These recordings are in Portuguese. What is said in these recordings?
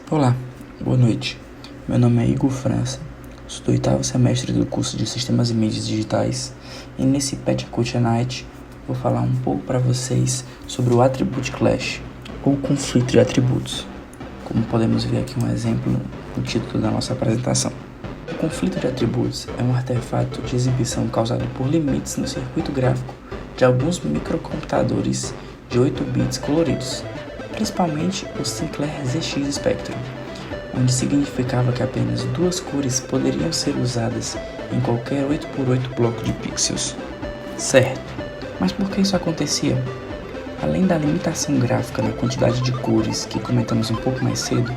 Olá, boa noite. Meu nome é Igor França, sou do 8º semestre do curso de Sistemas e Mídias Digitais e nesse Petticoat Night vou falar um pouco para vocês sobre o Attribute Clash, ou conflito de atributos. Como podemos ver aqui um exemplo no título da nossa apresentação. O conflito de atributos é um artefato de exibição causado por limites no circuito gráfico de alguns microcomputadores de 8 bits coloridos, principalmente o Sinclair ZX Spectrum, onde significava que apenas duas cores poderiam ser usadas em qualquer 8x8 bloco de pixels. Certo, mas por que isso acontecia? Além da limitação gráfica na quantidade de cores que comentamos um pouco mais cedo,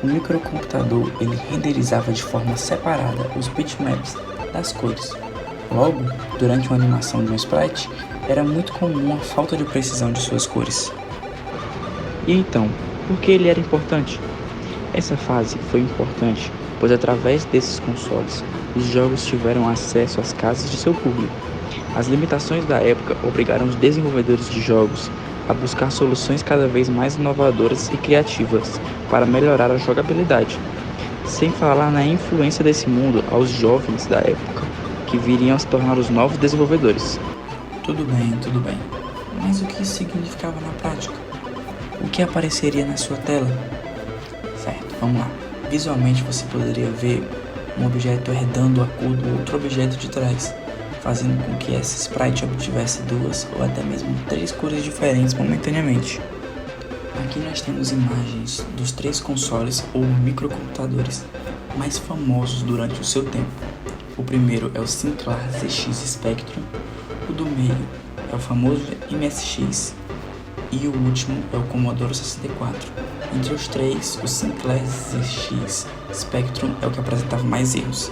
o microcomputador ele renderizava de forma separada os bitmaps das cores. Logo, durante uma animação de um sprite, era muito comum a falta de precisão de suas cores. E então, por que ele era importante? Essa fase foi importante, pois através desses consoles, os jogos tiveram acesso às casas de seu público. As limitações da época obrigaram os desenvolvedores de jogos a buscar soluções cada vez mais inovadoras e criativas para melhorar a jogabilidade, sem falar na influência desse mundo aos jovens da época, que viriam a se tornar os novos desenvolvedores. Tudo bem, mas o que isso significava na prática? O que apareceria na sua tela? Certo, vamos lá. Visualmente você poderia ver um objeto herdando a cor do outro objeto de trás, fazendo com que esse sprite obtivesse duas ou até mesmo três cores diferentes momentaneamente. Aqui nós temos imagens dos três consoles ou microcomputadores mais famosos durante o seu tempo. O primeiro é o Sinclair ZX Spectrum, o do meio é o famoso MSX e o último é o Commodore 64. Entre os três, o Sinclair ZX Spectrum é o que apresentava mais erros.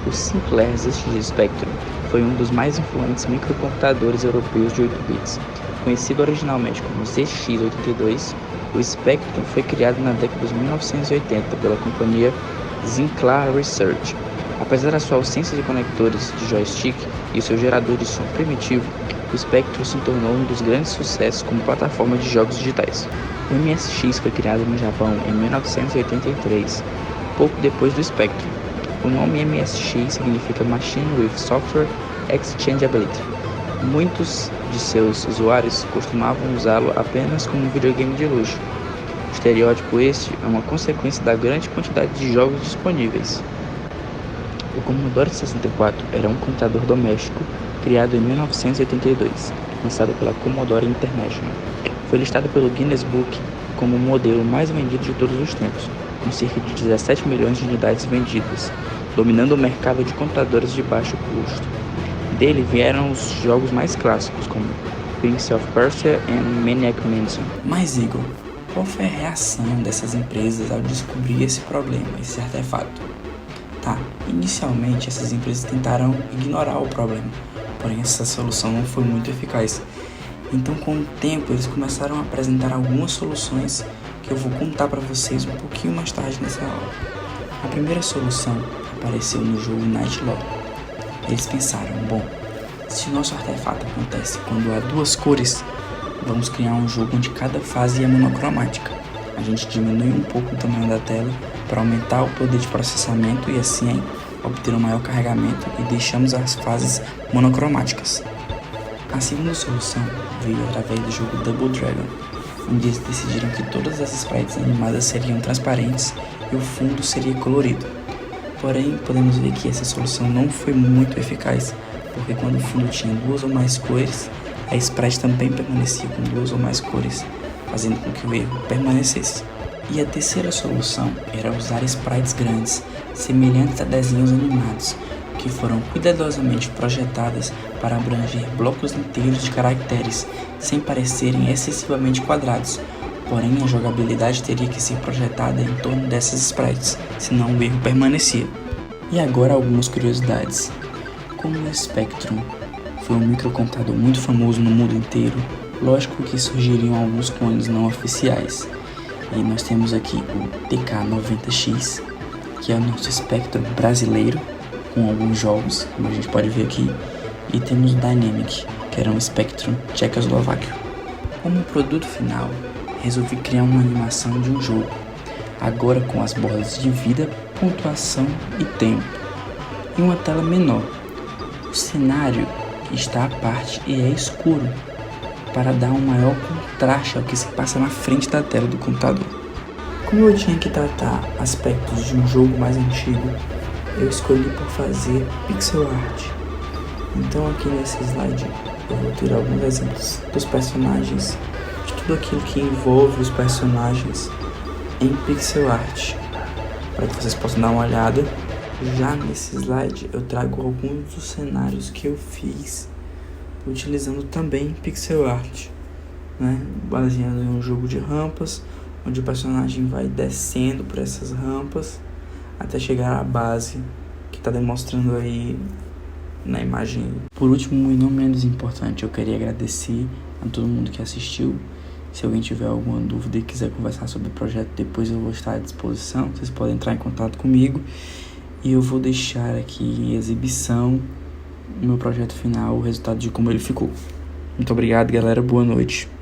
O Sinclair ZX Spectrum foi um dos mais influentes microcomputadores europeus de 8 bits. Conhecido originalmente como ZX82, o Spectrum foi criado na década de 1980 pela companhia Sinclair Research. Apesar da sua ausência de conectores de joystick e seu gerador de som primitivo, o Spectrum se tornou um dos grandes sucessos como plataforma de jogos digitais. O MSX foi criado no Japão em 1983, pouco depois do Spectrum. O nome MSX significa Machine with Software Exchangeability. Muitos de seus usuários costumavam usá-lo apenas como um videogame de luxo. O estereótipo este é uma consequência da grande quantidade de jogos disponíveis. O Commodore 64 era um computador doméstico criado em 1982, lançado pela Commodore International. Foi listado pelo Guinness Book como o modelo mais vendido de todos os tempos, com cerca de 17 milhões de unidades vendidas, dominando o mercado de computadores de baixo custo. Dele vieram os jogos mais clássicos, como Prince of Persia e Maniac Mansion. Mas Igor, qual foi a reação dessas empresas ao descobrir esse problema, esse artefato? Inicialmente essas empresas tentaram ignorar o problema, porém essa solução não foi muito eficaz. Então com o tempo eles começaram a apresentar algumas soluções que eu vou contar para vocês um pouquinho mais tarde nessa aula. A primeira solução apareceu no jogo Night Law. Eles pensaram, bom, se o nosso artefato acontece quando há duas cores, vamos criar um jogo onde cada fase é monocromática. A gente diminui um pouco o tamanho da tela para aumentar o poder de processamento e assim obter um maior carregamento e deixamos as fases monocromáticas. A segunda solução veio através do jogo Double Dragon, onde eles decidiram que todas as sprites animadas seriam transparentes e o fundo seria colorido. Porém, podemos ver que essa solução não foi muito eficaz, porque quando o fundo tinha duas ou mais cores, a sprite também permanecia com duas ou mais cores, fazendo com que o erro permanecesse. E a terceira solução era usar sprites grandes, semelhantes a desenhos animados, que foram cuidadosamente projetadas para abranger blocos inteiros de caracteres, sem parecerem excessivamente quadrados. Porém, a jogabilidade teria que ser projetada em torno dessas sprites, senão o erro permanecia. E agora algumas curiosidades. Como o Spectrum foi um microcomputador muito famoso no mundo inteiro, lógico que surgiriam alguns clones não oficiais. E nós temos aqui o TK90X, que é o nosso Spectrum brasileiro, com alguns jogos, como a gente pode ver aqui. E temos o Dynamic, que era um Spectrum tchecoslováquio. Como produto final, resolvi criar uma animação de um jogo. agora com as bordas de vida, pontuação e tempo, e uma tela menor. O cenário está à parte e é escuro, para dar um maior contraste ao que se passa na frente da tela do computador. Como eu tinha que tratar aspectos de um jogo mais antigo, eu escolhi por fazer pixel art. Então aqui nesse slide eu vou ter alguns exemplos dos personagens, de tudo aquilo que envolve os personagens em pixel art, para que vocês possam dar uma olhada. Já nesse slide eu trago alguns dos cenários que eu fiz utilizando também pixel art, né? Baseando em um jogo de rampas, onde o personagem vai descendo por essas rampas até chegar à base que está demonstrando aí na imagem. Por último e não menos importante, eu queria agradecer a todo mundo que assistiu. Se alguém tiver alguma dúvida e quiser conversar sobre o projeto depois, eu vou estar à disposição. Vocês podem entrar em contato comigo e eu vou deixar aqui em exibição o meu projeto final, o resultado de como ele ficou. Muito obrigado, galera. Boa noite.